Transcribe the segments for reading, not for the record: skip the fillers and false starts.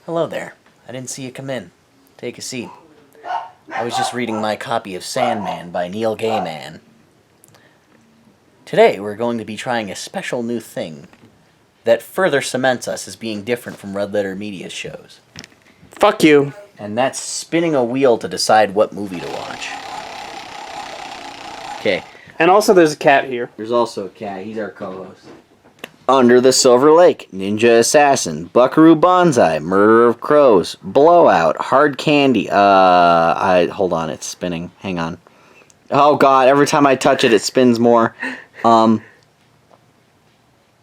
Hello there. I didn't see you come in. Take a seat. I was just reading my copy of Sandman by Neil Gaiman. Today we're going to be trying a special new thing that further cements us as being different from Red Letter Media's shows. Fuck you. And that's spinning a wheel to decide what movie to watch. Okay. And also there's a cat here. There's also a cat. He's our co-host. Under the Silver Lake, Ninja Assassin, Buckaroo Banzai, Murder of Crows, Blowout, Hard Candy. Hold on, it's spinning. Hang on. Oh god, every time I touch it, it spins more. Hard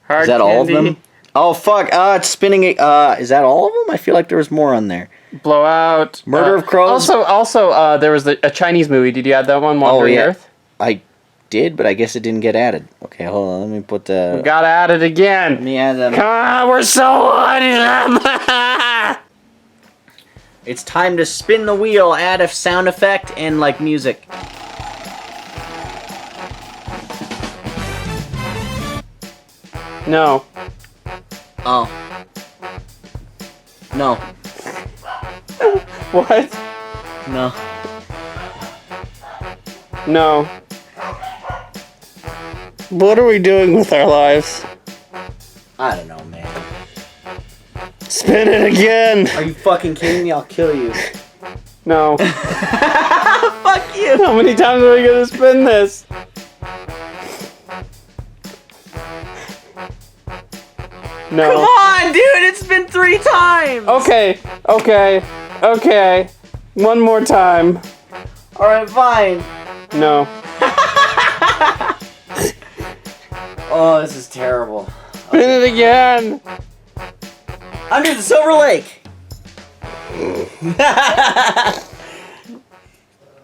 Is that Candy. all of them? Oh fuck, it's spinning. Is that all of them? I feel like there was more on there. Blowout. Murder of Crows. Also, there was a Chinese movie. Did you add that one? Wandering Earth? I did, but I guess it didn't get added. Okay, hold on. Let me put the... We gotta add it again. Let me add them. Come on, we're so on. It's time to spin the wheel, add a sound effect, and, like, music. No. Oh. No. What? No. No. What are we doing with our lives? I don't know, man. Spin it again. Are you fucking kidding me? I'll kill you. No. Fuck you! How many times are we gonna spin this? No. Come on, dude! It's been 3 times! Okay. One more time. Alright, fine. No. Oh, this is terrible. Spin it again. Under the Silver Lake!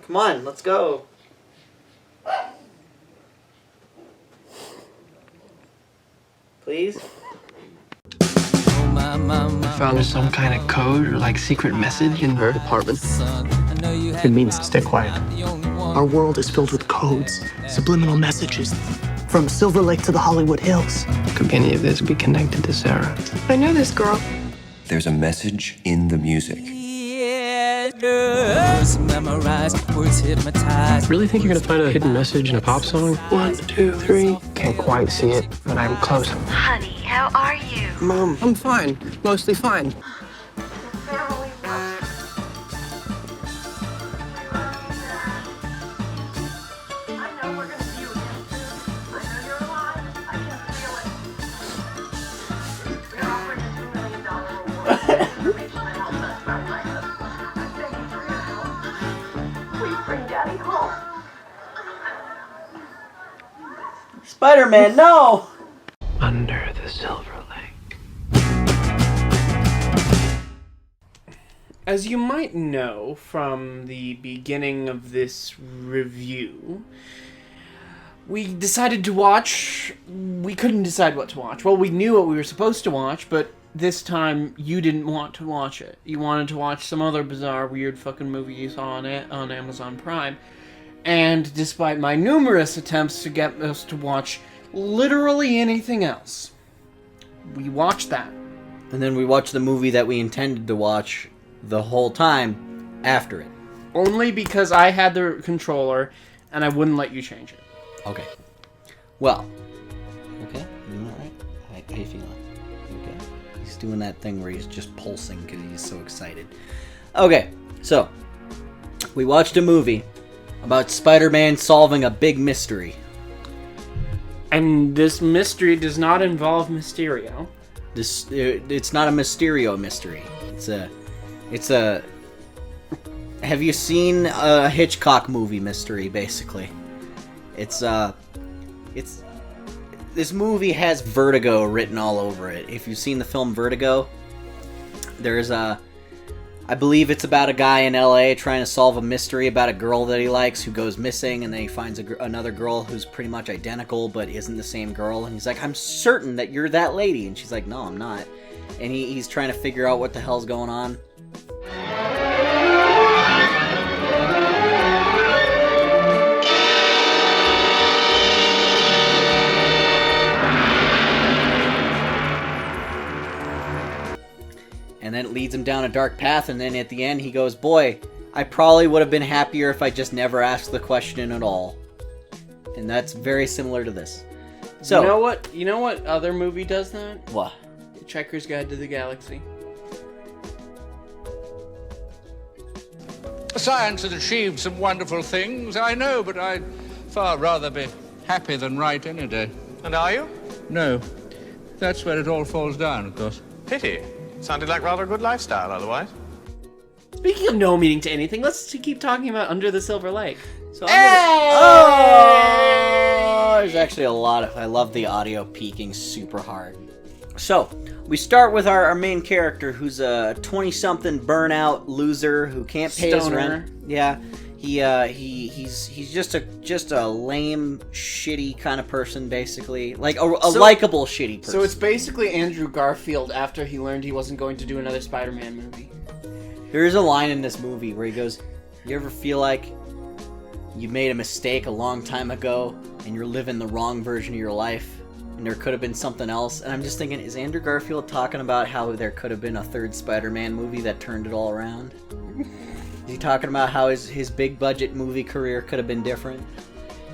Come on, let's go. Please? I found some kind of code or like secret message in her apartment. It means stay quiet. Our world is filled with codes, subliminal messages, from Silver Lake to the Hollywood Hills. Could any of this be connected to Sarah? I know this girl. There's a message in the music. Really think you're gonna find a hidden message in a pop song? 1, 2, 3. Can't quite see it, but I'm close. Honey, how are you? Mom, I'm fine. Mostly fine. Spider-Man, no! Under the Silver Lake. As you might know from the beginning of this review, we decided to watch... We couldn't decide what to watch. Well, we knew what we were supposed to watch, but this time you didn't want to watch it. You wanted to watch some other bizarre, weird fucking movie you saw on Amazon Prime. And despite my numerous attempts to get us to watch literally anything else, we watched that. And then we watched the movie that we intended to watch the whole time after it. Only because I had the controller and I wouldn't let you change it. Okay. Well. Okay? You alright? How you feeling? You okay? He's doing that thing where he's just pulsing because he's so excited. Okay, so we watched a movie about Spider-Man solving a big mystery. And this mystery does not involve Mysterio. It's not a Mysterio mystery. It's a. Have you seen a Hitchcock movie mystery? Basically, this movie has Vertigo written all over it. If you've seen the film Vertigo, there's I believe it's about a guy in LA trying to solve a mystery about a girl that he likes who goes missing, and then he finds another girl who's pretty much identical but isn't the same girl, and he's like, I'm certain that you're that lady, and she's like, no, I'm not. And he's trying to figure out what the hell's going on. And then it leads him down a dark path, and then at the end he goes, boy, I probably would have been happier if I just never asked the question at all. And that's very similar to this. So You know what other movie does that? What? Hitchhiker's Guide to the Galaxy. Science has achieved some wonderful things, I know, but I'd far rather be happy than right any day. And are you? No. That's where it all falls down, of course. Pity. Sounded like rather a good lifestyle otherwise. Speaking of no meaning to anything, let's keep talking about Under the Silver Lake. So oh, there's actually a lot of... I love the audio peaking super hard. So, we start with our main character, who's a 20-something burnout loser who can't pay his rent. Yeah, he's just a lame, shitty kind of person, basically. Like a likable, shitty person. So it's basically Andrew Garfield after he learned he wasn't going to do another Spider-Man movie. There's a line in this movie where he goes, "You ever feel like you made a mistake a long time ago and you're living the wrong version of your life and there could have been something else?" And I'm just thinking, is Andrew Garfield talking about how there could have been a third Spider-Man movie that turned it all around? Is he talking about how his big budget movie career could have been different?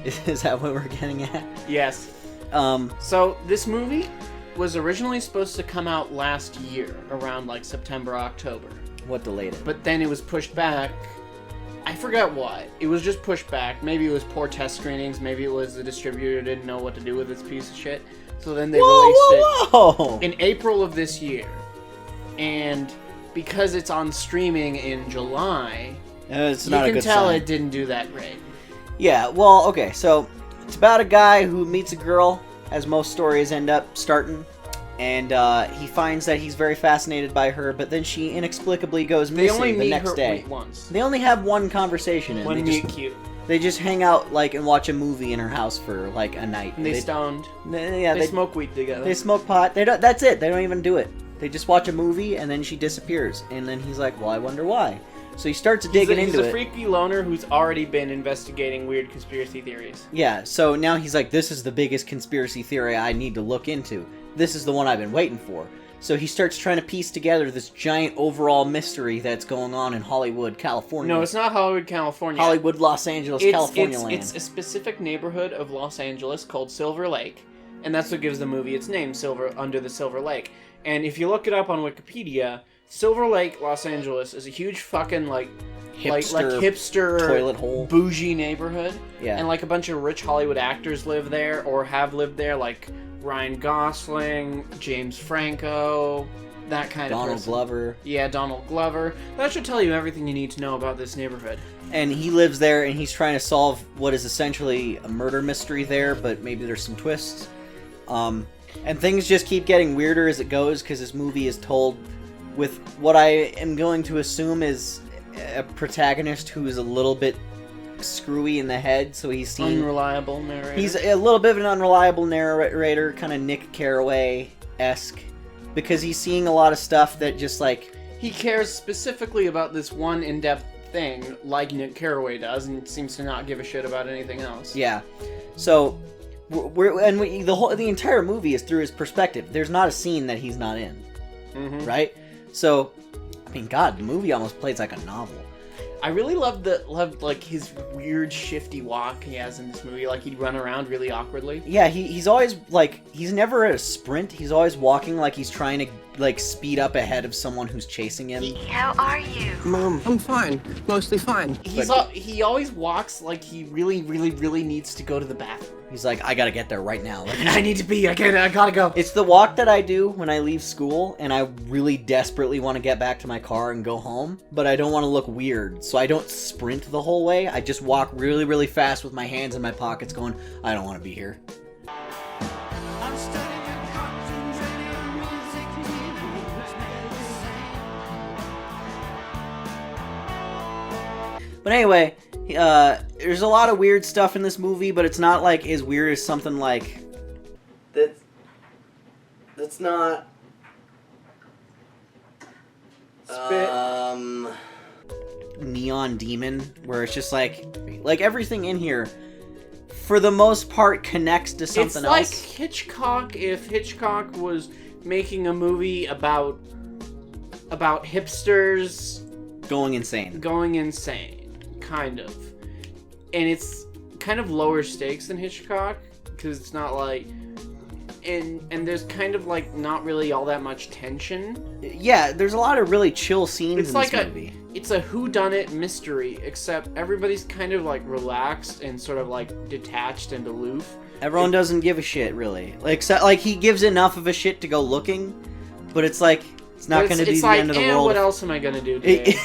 Is that what we're getting at? Yes. So this movie was originally supposed to come out last year, around like September, October. What delayed it? But then it was pushed back. I forgot why. It was just pushed back. Maybe it was poor test screenings. Maybe it was the distributor didn't know what to do with this piece of shit. So then they released it in April of this year. And because it's on streaming in July, it's not a good you can tell sign. it didn't do that great. Yeah, well, okay, so it's about a guy who meets a girl, as most stories end up starting, and he finds that he's very fascinated by her, but then she inexplicably goes missing the next day. Once. They only have one conversation, and One meet cute. They just hang out and watch a movie in her house for a night. And they stoned. They smoke weed together. They smoke pot. That's it. They don't even do it. They just watch a movie, and then she disappears. And then he's like, well, I wonder why. So he starts digging into it. He's a freaky loner who's already been investigating weird conspiracy theories. Yeah, so now he's like, this is the biggest conspiracy theory I need to look into. This is the one I've been waiting for. So he starts trying to piece together this giant overall mystery that's going on in Hollywood, California. No, it's not Hollywood, California. Hollywood, Los Angeles, California land. It's a specific neighborhood of Los Angeles called Silver Lake. And that's what gives the movie its name, Under the Silver Lake. And if you look it up on Wikipedia, Silver Lake, Los Angeles is a huge fucking hipster toilet hole, bougie neighborhood. Yeah. And a bunch of rich Hollywood actors live there or have lived there, like Ryan Gosling, James Franco, that kind of person. Donald Glover. Yeah, Donald Glover. That should tell you everything you need to know about this neighborhood. And he lives there, and he's trying to solve what is essentially a murder mystery there, but maybe there's some twists. And things just keep getting weirder as it goes, because this movie is told with what I am going to assume is a protagonist who is a little bit screwy in the head, so he's seen... Unreliable narrator. He's a little bit of an unreliable narrator, kind of Nick Carraway-esque, because he's seeing a lot of stuff that just, He cares specifically about this one in-depth thing, like Nick Carraway does, and seems to not give a shit about anything else. Yeah. So... the entire movie is through his perspective. There's not a scene that he's not in, right? So, I mean, God, the movie almost plays like a novel. I really loved his weird shifty walk he has in this movie. He'd run around really awkwardly. Yeah, he's always he's never at a sprint. He's always walking like he's trying to speed up ahead of someone who's chasing him. How are you? Mom, I'm fine. Mostly fine. He always walks like he really, really, really needs to go to the bathroom. He's like, I gotta get there right now. I need to pee. I gotta go. It's the walk that I do when I leave school, and I really desperately want to get back to my car and go home, but I don't want to look weird, so I don't sprint the whole way. I just walk really, really fast with my hands in my pockets going, I don't want to be here. But anyway, there's a lot of weird stuff in this movie, but it's not as weird as something like that's not Neon Demon, where it's just like everything in here for the most part connects to something else. It's like Hitchcock if Hitchcock was making a movie about about hipsters Going insane. going insane, kind of. And it's kind of lower stakes than Hitchcock, because it's not like... And there's kind of, like, not really all that much tension. Yeah, there's a lot of really chill scenes It's in like this movie. It's a whodunit mystery, except everybody's kind of, like, relaxed and sort of, like, detached and aloof. Everyone doesn't give a shit, really. Like, he gives enough of a shit to go looking, but it's like, it's not going to be the end of the world. What else am I going to do today?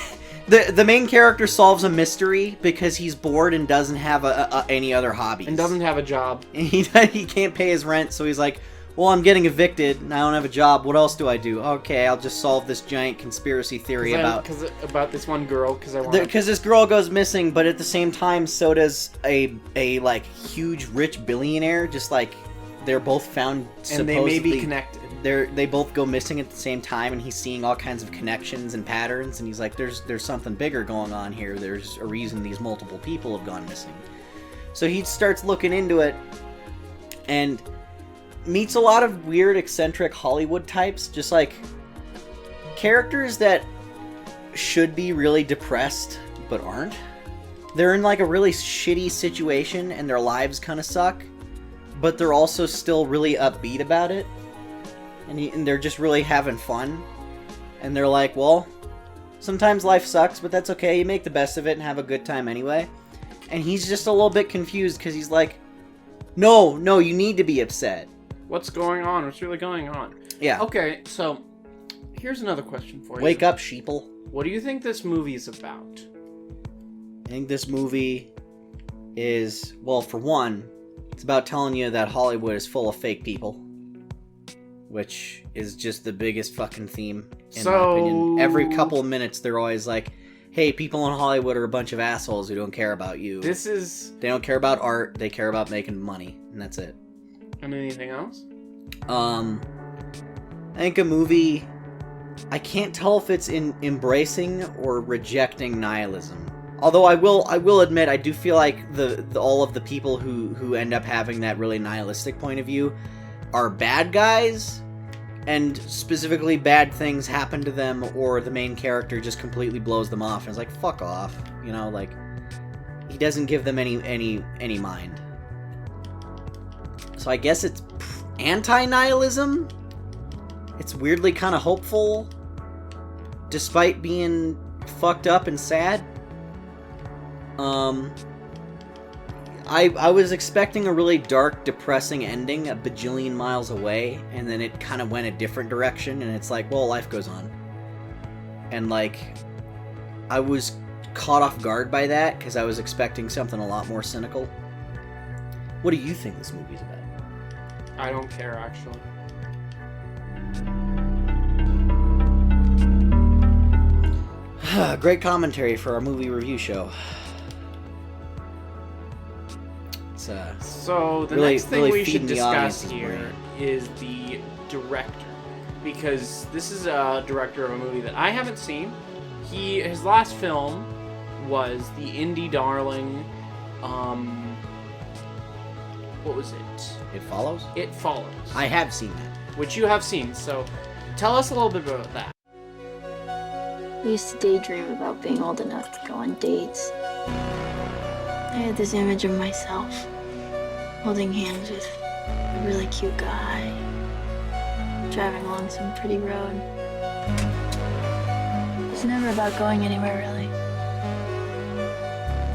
The main character solves a mystery because he's bored and doesn't have any other hobbies. And doesn't have a job. He can't pay his rent, so he's like, well, I'm getting evicted, and I don't have a job. What else do I do? Okay, I'll just solve this giant conspiracy theory about this one girl, because this girl goes missing, but at the same time, so does a like huge rich billionaire. Just like they're both found, and they may be connected. They both go missing at the same time, and he's seeing all kinds of connections and patterns, and he's like, there's something bigger going on here. There's a reason these multiple people have gone missing. So he starts looking into it, and meets a lot of weird, eccentric Hollywood types, just like characters that should be really depressed but aren't. They're in like a really shitty situation and their lives kind of suck, but they're also still really upbeat about it, and they're just really having fun. And they're like, well, sometimes life sucks, but that's okay. You make the best of it and have a good time anyway. And he's just a little bit confused because he's like, no, you need to be upset. What's going on? What's really going on? Yeah. Okay, so here's another question for you. Wake up, sheeple. What do you think this movie is about? I think this movie is, well, for one, it's about telling you that Hollywood is full of fake people, which is just the biggest fucking theme, in my opinion. Every couple of minutes, they're always like, hey, people in Hollywood are a bunch of assholes who don't care about you. They don't care about art, they care about making money, and that's it. And anything else? I think a movie, I can't tell if it's in embracing or rejecting nihilism. Although I will admit, I do feel like all of the people who end up having that really nihilistic point of view are bad guys, and specifically bad things happen to them, or the main character just completely blows them off and is like, fuck off, you know, like, he doesn't give them any mind. So I guess it's anti-nihilism. It's weirdly kind of hopeful, despite being fucked up and sad. I was expecting a really dark, depressing ending, a bajillion miles away, and then it kind of went a different direction, and it's like, well, life goes on. And, like, I was caught off guard by that, because I was expecting something a lot more cynical. What do you think this movie's about? I don't care, actually. Great commentary for our movie review show. So the next thing we should discuss here is the director, because this is a director of a movie that I haven't seen. His last film was the indie darling, what was it? It Follows? It Follows. I have seen that. Which you have seen, so tell us a little bit about that. I used to daydream about being old enough to go on dates. I had this image of myself holding hands with a really cute guy, driving along some pretty road. It was never about going anywhere, really.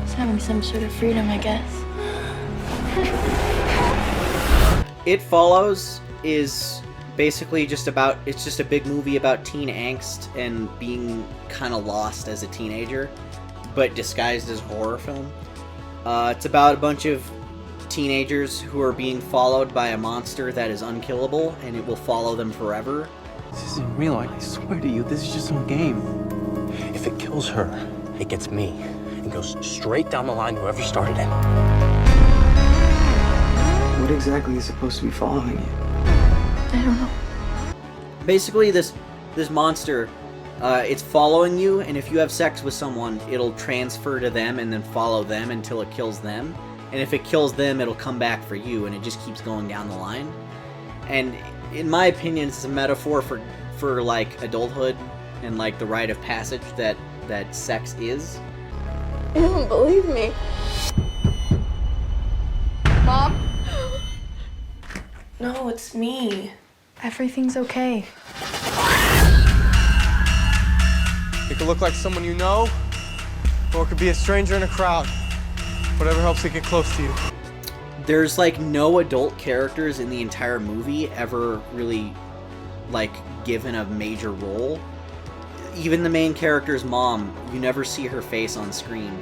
Just having some sort of freedom, I guess. It Follows is basically just a big movie about teen angst and being kind of lost as a teenager, but disguised as a horror film. It's about a bunch of teenagers who are being followed by a monster that is unkillable, and it will follow them forever. This isn't real, I swear to you, this is just some game. If it kills her, it gets me, and goes straight down the line to whoever started it. What exactly is supposed to be following you? I don't know. Basically, this monster, it's following you, and if you have sex with someone, it'll transfer to them and then follow them until it kills them. And if it kills them, it'll come back for you, and it just keeps going down the line. And in my opinion, it's a metaphor for like adulthood and like the rite of passage that sex is. You don't believe me. Mom? No, it's me. Everything's okay. It could look like someone you know, or it could be a stranger in a crowd. Whatever helps it get close to you. There's like no adult characters in the entire movie ever really like given a major role. Even the main character's mom, you never see her face on screen.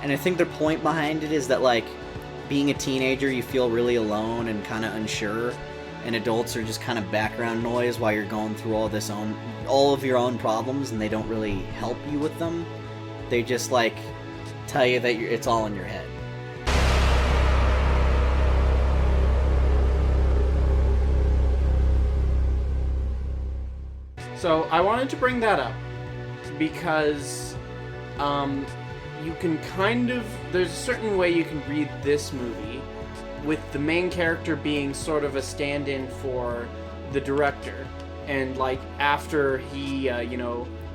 And I think the point behind it is that like being a teenager, you feel really alone and kind of unsure, and adults are just kind of background noise while you're going through all of your own problems, and they don't really help you with them. They just like tell you that it's all in your head. So I wanted to bring that up because you can there's a certain way you can read this movie with the main character being sort of a stand-in for the director. And like after he,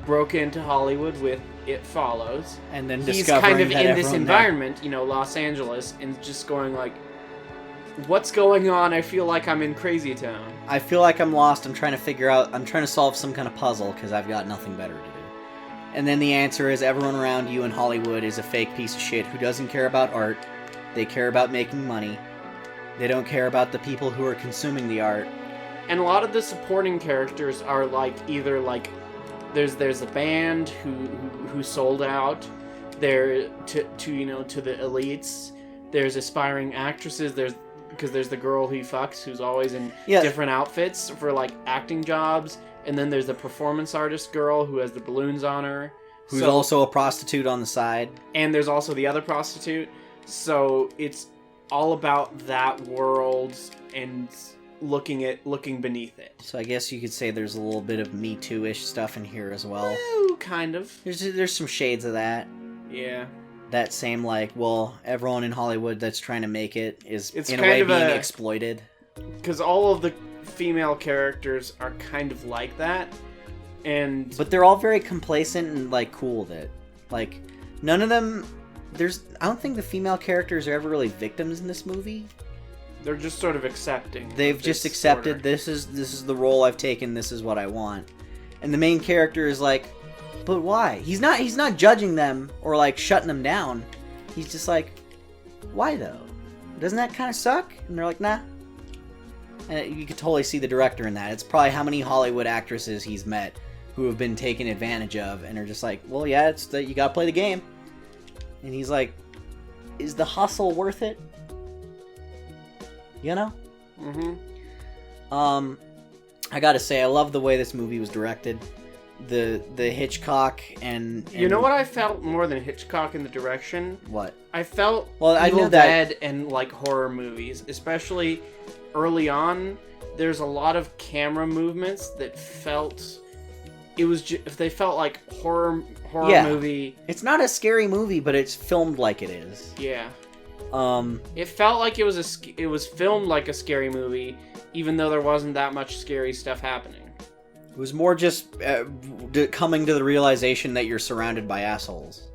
broke into Hollywood with It Follows, And then he's discovering kind of that in this everyone environment, Los Angeles, and just going like, what's going on? I feel like I'm in Crazy Town. I feel like I'm lost. I'm trying to solve some kind of puzzle because I've got nothing better to do. And then the answer is everyone around you in Hollywood is a fake piece of shit who doesn't care about art. They care about making money. They don't care about the people who are consuming the art. And a lot of the supporting characters are like either like there's a band who sold out there to the elites. There's aspiring actresses. There's the girl he fucks who's always in different outfits for like acting jobs. And then there's the performance artist girl who has the balloons on her. Who's also a prostitute on the side. And there's also the other prostitute. So it's all about that world and looking beneath it. So I guess you could say there's a little bit of Me Too-ish stuff in here as well. Ooh, kind of. There's some shades of that. Yeah. That same like, well, everyone in Hollywood that's trying to make it is It's in a kind way of being exploited. Because all of the female characters are kind of like that, but they're all very complacent and like cool with it. Like none of them. I don't think the female characters are ever really victims in this movie. They're just sort of accepting. They've just accepted this is the role I've taken. This is what I want. And the main character is like, but why? He's not judging them or like shutting them down. He's just like, why though? Doesn't that kind of suck? And they're like, nah. And you could totally see the director in that. It's probably how many Hollywood actresses he's met who have been taken advantage of and are just like, well, yeah, it's that you gotta play the game. And he's like, is the hustle worth it? You know? Mm-hmm. I gotta say, I love the way this movie was directed. The Hitchcock and you know what I felt more than Hitchcock in the direction? What? I felt I Evil knew that Dead and like horror movies, especially early on. There's a lot of camera movements that felt they felt like horror movie. It's not a scary movie, but it's filmed like it is. Yeah. It felt like it was filmed like a scary movie, even though there wasn't that much scary stuff happening. It was more just coming to the realization that you're surrounded by assholes.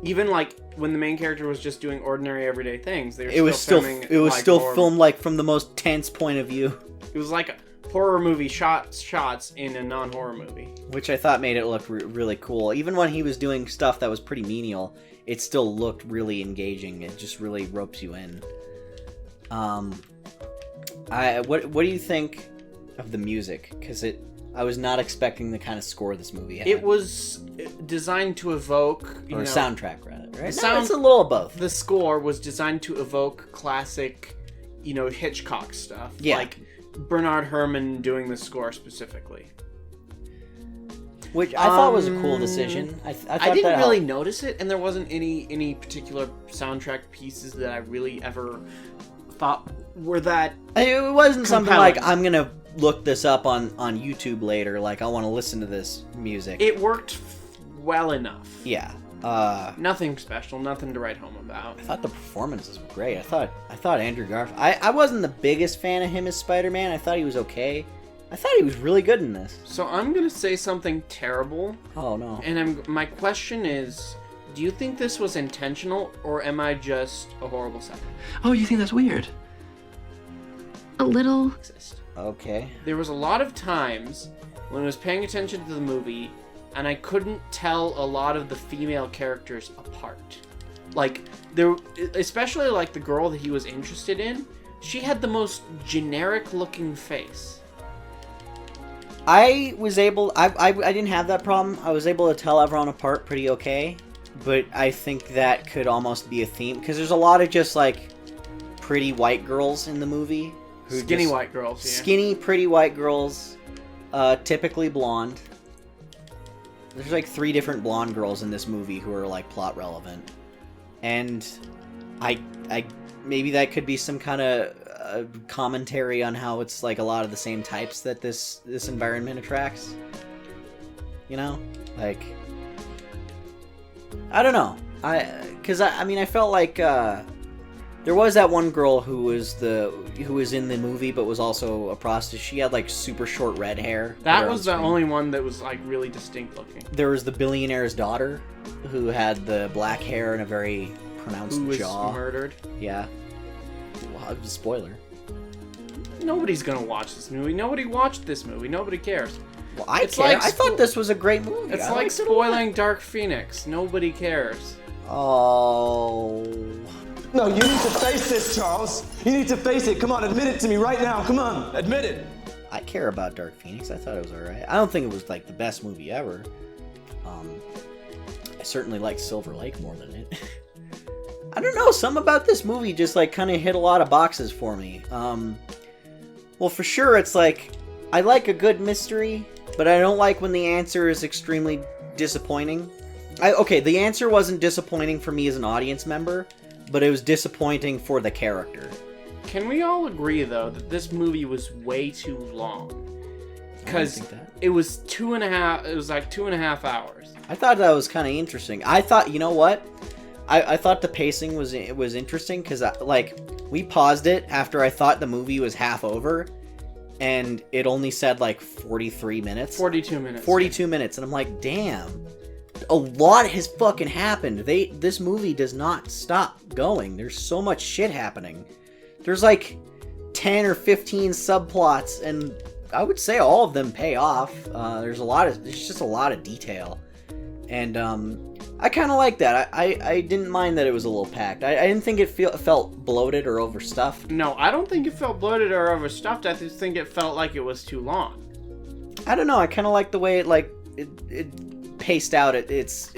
Even like when the main character was just doing ordinary everyday things, It was still filmed like from the most tense point of view. It was like a horror movie shots in a non-horror movie, which I thought made it look really cool. Even when he was doing stuff that was pretty menial, it still looked really engaging. It just really ropes you in. What do you think of the music? Because I was not expecting the kind of score this movie had. It was designed to evoke... soundtrack, rather, right? It's a little of both. The score was designed to evoke classic, Hitchcock stuff. Yeah. Like Bernard Herrmann doing the score specifically. Which I thought was a cool decision. I didn't really notice it, and there wasn't any particular soundtrack pieces that I really ever thought were that It wasn't something compelling. like, I'm going to look this up on YouTube later, like I want to listen to this music. It worked well enough. Yeah. Nothing special, nothing to write home about. I thought the performances were great. I thought Andrew Garfield... I wasn't the biggest fan of him as Spider-Man. I thought he was okay. I thought he was really good in this. So I'm gonna say something terrible. Oh no. And my question is, do you think this was intentional, or am I just a horrible second? Oh, you think that's weird? A little. Okay. There was a lot of times when I was paying attention to the movie, and I couldn't tell a lot of the female characters apart. Like, there, especially like the girl that he was interested in, she had the most generic-looking face. I didn't have that problem. I was able to tell everyone apart pretty okay, but I think that could almost be a theme, because there's a lot of just, like, pretty white girls in the movie. Skinny white girls, yeah. Skinny, pretty white girls, typically blonde. There's, like, 3 different blonde girls in this movie who are, like, plot relevant. And I maybe that could be some kind of commentary on how it's like a lot of the same types that this environment attracts. You know, like, I don't know. I mean I felt like there was that one girl who was in the movie but was also a prostitute. She had like super short red hair. That was the only one that was like really distinct looking. There was the billionaire's daughter who had the black hair and a very pronounced jaw. Who was murdered. Yeah. Wow, spoiler. Nobody's gonna watch this movie. Nobody watched this movie. Nobody cares. Well, I care. I thought this was a great movie. It's like spoiling Dark Phoenix. Nobody cares. Oh. No, you need to face this, Charles. You need to face it. Come on, admit it to me right now. Come on, admit it. I care about Dark Phoenix. I thought it was alright. I don't think it was like the best movie ever. I certainly liked Silver Lake more than it. I don't know, something about this movie just like kind of hit a lot of boxes for me. Well, for sure, it's like, I like a good mystery, but I don't like when the answer is extremely disappointing. Okay, the answer wasn't disappointing for me as an audience member, but it was disappointing for the character. Can we all agree, though, that this movie was way too long? Because it was 2.5, it was like 2.5 hours. I thought that was kind of interesting. I thought, you know what? I thought the pacing was interesting, because, like, we paused it after I thought the movie was half over, and it only said, like, 43 minutes. 42 minutes. 42 minutes, and I'm like, damn. A lot has fucking happened. This movie does not stop going. There's so much shit happening. There's, like, 10 or 15 subplots, and I would say all of them pay off. There's just a lot of detail. And, I kind of like that. I didn't mind that it was a little packed. I didn't think it felt bloated or overstuffed. No, I don't think it felt bloated or overstuffed. I just think it felt like it was too long. I don't know. I kind of like the way it paced out its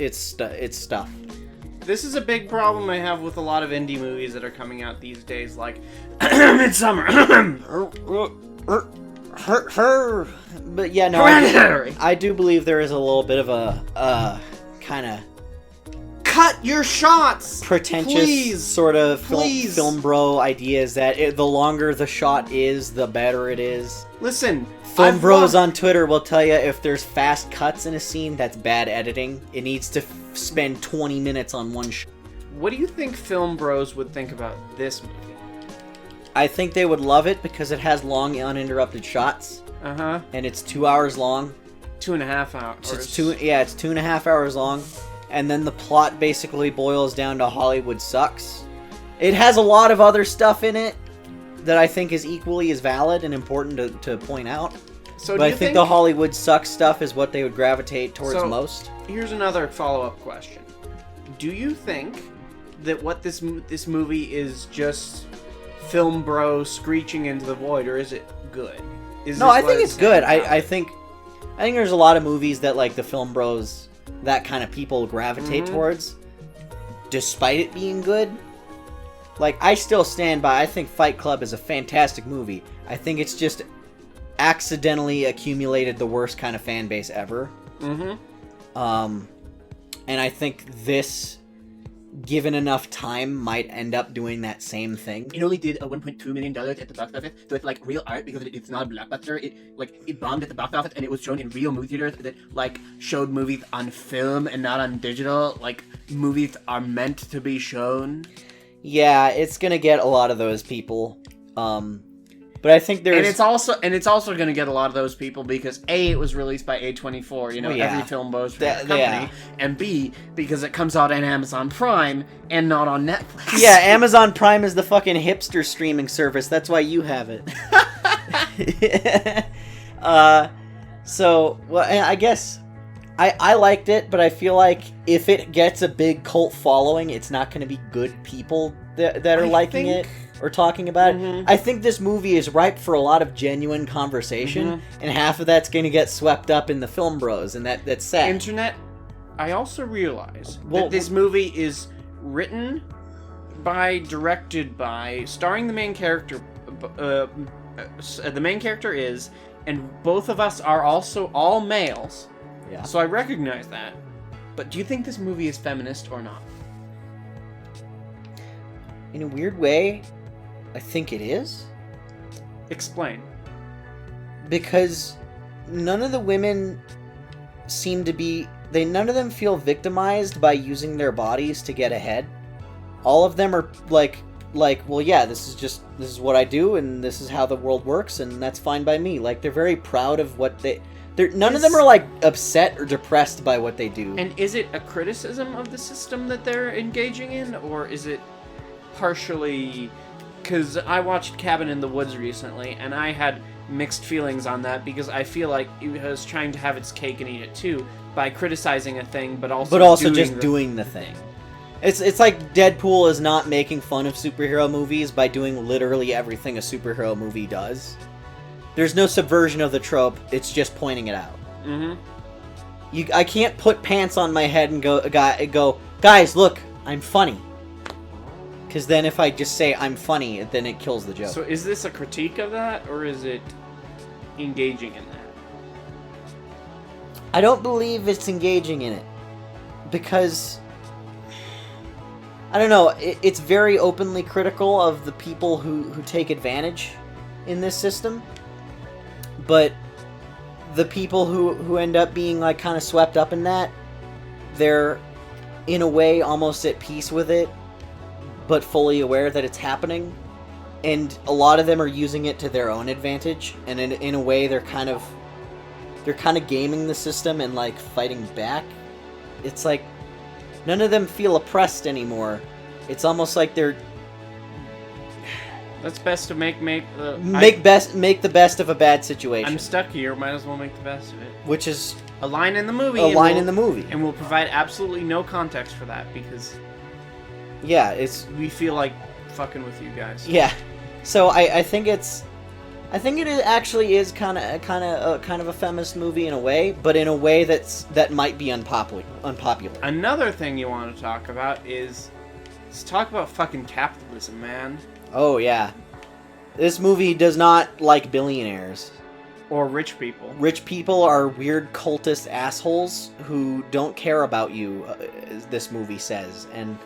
stuff. This is a big problem I have with a lot of indie movies that are coming out these days, like Midsummer. But yeah, no, I do believe there is a little bit of a kind of cut your shots, pretentious please, sort of film bro ideas that the longer the shot is, the better it is. Listen, film bros on Twitter will tell you if there's fast cuts in a scene, that's bad editing. It needs to spend 20 minutes on one shot. What do you think film bros would think about this movie? I think they would love it because it has long, uninterrupted shots. Uh-huh. And it's 2 hours long. 2.5 hours. It's 2.5 hours long. And then the plot basically boils down to Hollywood sucks. It has a lot of other stuff in it that I think is equally as valid and important to point out. So but I think the Hollywood sucks stuff is what they would gravitate towards most. Here's another follow-up question. Do you think that what this movie is just film bro screeching into the void, or is it good? No, I think it's good. I think there's a lot of movies that like the film bros, that kind of people gravitate towards, despite it being good. Like, I still stand by, I think Fight Club is a fantastic movie. I think it's just accidentally accumulated the worst kind of fan base ever. And I think this, given enough time, might end up doing that same thing. It only did $1.2 million at the box office, so it's like real art because it's not a blockbuster. It bombed at the box office, and it was shown in real movie theaters that like showed movies on film and not on digital. Like, movies are meant to be shown. Yeah, it's gonna get a lot of those people. But I think there's... And it's also going to get a lot of those people because A, it was released by A24, you know, every film goes for that company, and B, because it comes out on Amazon Prime and not on Netflix. Yeah, Amazon Prime is the fucking hipster streaming service. That's why you have it. So, well, I guess I liked it, but I feel like if it gets a big cult following, it's not going to be good people that are liking it or talking about it. I think this movie is ripe for a lot of genuine conversation, and half of that's going to get swept up in the film bros, and that's sad. Internet, I also realize that this movie is written by, directed by, starring the main character. The main character is, and both of us are also all males. Yeah. So I recognize that. But do you think this movie is feminist or not? In a weird way, I think it is. Explain. Because none of the women seem to be... None of them feel victimized by using their bodies to get ahead. All of them are like, well, yeah, this is what I do, and this is how the world works, and that's fine by me. Like, they're very proud of what none of them are, like, upset or depressed by what they do. And is it a criticism of the system that they're engaging in, or is it partially... Because I watched Cabin in the Woods recently, and I had mixed feelings on that, because I feel like it was trying to have its cake and eat it too, by criticizing a thing, but also doing the thing. It's like Deadpool is not making fun of superhero movies by doing literally everything a superhero movie does. There's no subversion of the trope, it's just pointing it out. I can't put pants on my head and go, guys, look, I'm funny. Because then if I just say I'm funny, then it kills the joke. So is this a critique of that, or is it engaging in that? I don't believe it's engaging in it. Because... I don't know, it's very openly critical of the people who take advantage in this system. But the people who end up being, like, kind of swept up in that, they're, in a way, almost at peace with it, but fully aware that it's happening. And a lot of them are using it to their own advantage, and in a way they're kind of gaming the system and, like, fighting back. It's like none of them feel oppressed anymore. It's almost like they're... That's best to make the best of a bad situation. I'm stuck here, might as well make the best of it. Which is... a line in the movie. And we'll provide absolutely no context for that, because... yeah, it's... we feel like fucking with you guys. Yeah. So I think it's... I think it actually is kind of a feminist movie in a way, but in a way that might be unpopular. Another thing you want to talk about is... let's talk about fucking capitalism, man. Oh, yeah. This movie does not like billionaires. Or rich people. Rich people are weird cultist assholes who don't care about you, this movie says. And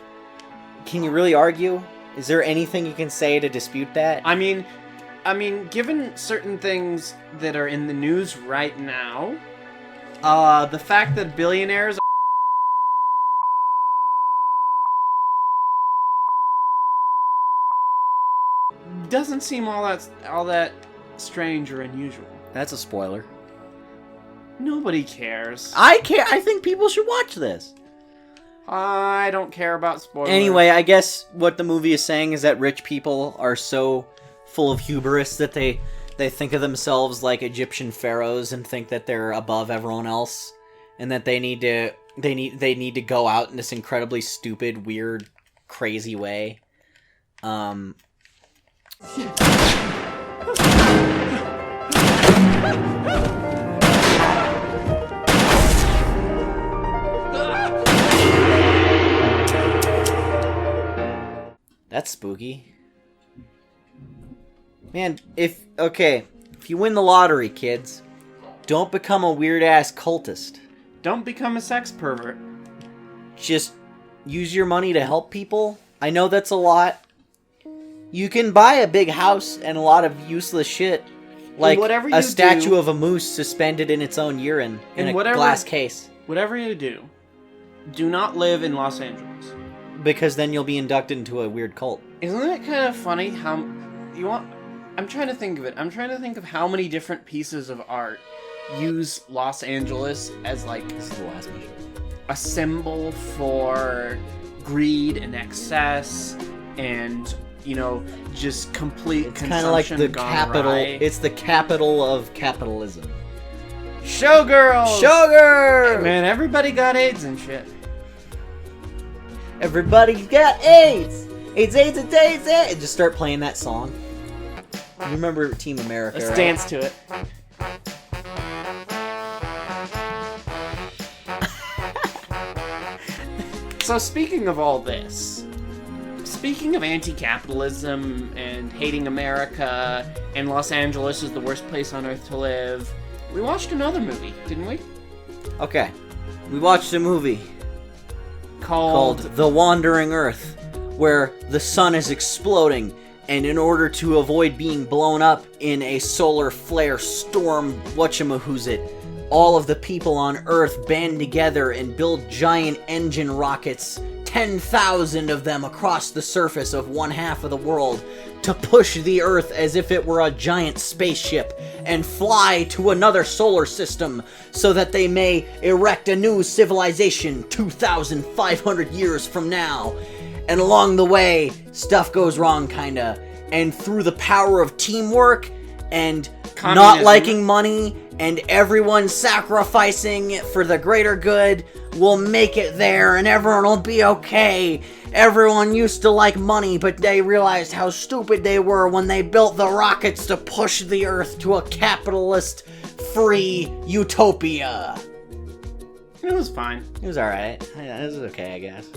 can you really argue? Is there anything you can say to dispute that? I mean, given certain things that are in the news right now, the fact that billionaires doesn't seem all that strange or unusual. That's a spoiler. Nobody cares. I care. I think people should watch this. I don't care about spoilers. Anyway, I guess what the movie is saying is that rich people are so full of hubris that they think of themselves like Egyptian pharaohs and think that they're above everyone else, and that they need to go out in this incredibly stupid, weird, crazy way. That's spooky. Man, if you win the lottery, kids, don't become a weird-ass cultist. Don't become a sex pervert. Just use your money to help people. I know that's a lot. You can buy a big house and a lot of useless shit. Like a statue of a moose suspended in its own urine in a glass case. Whatever you do not live in Los Angeles. Because then you'll be inducted into a weird cult. Isn't it kind of funny how you want... I'm trying to think of it. I'm trying to think of how many different pieces of art use Los Angeles as like This is the last mission. a symbol for greed and excess and, you know, just complete It's consumption. kind of like the gone capital. awry. It's the capital of capitalism. Showgirls! Sugar! Man, everybody got AIDS and shit. Everybody's got AIDS! AIDS, AIDS, AIDS, AIDS, AIDS! And just start playing that song. You remember Team America, Let's right? dance to it. So speaking of all this, speaking of anti-capitalism and hating America and Los Angeles is the worst place on earth to live, we watched another movie, didn't we? Okay. We watched a movie Called called The Wandering Earth, where the sun is exploding, and in order to avoid being blown up in a solar flare storm whatchamahoosit, all of the people on Earth band together and build giant engine rockets, 10,000 of them across the surface of one half of the world, to push the Earth as if it were a giant spaceship and fly to another solar system so that they may erect a new civilization 2,500 years from now. And along the way, stuff goes wrong, kinda. And through the power of teamwork and not Communism. liking money and everyone sacrificing for the greater good, we'll make it there and everyone will be okay. Everyone used to like money, but they realized how stupid they were when they built the rockets to push the Earth to a capitalist, free utopia. It was fine. It was alright. It was okay, I guess.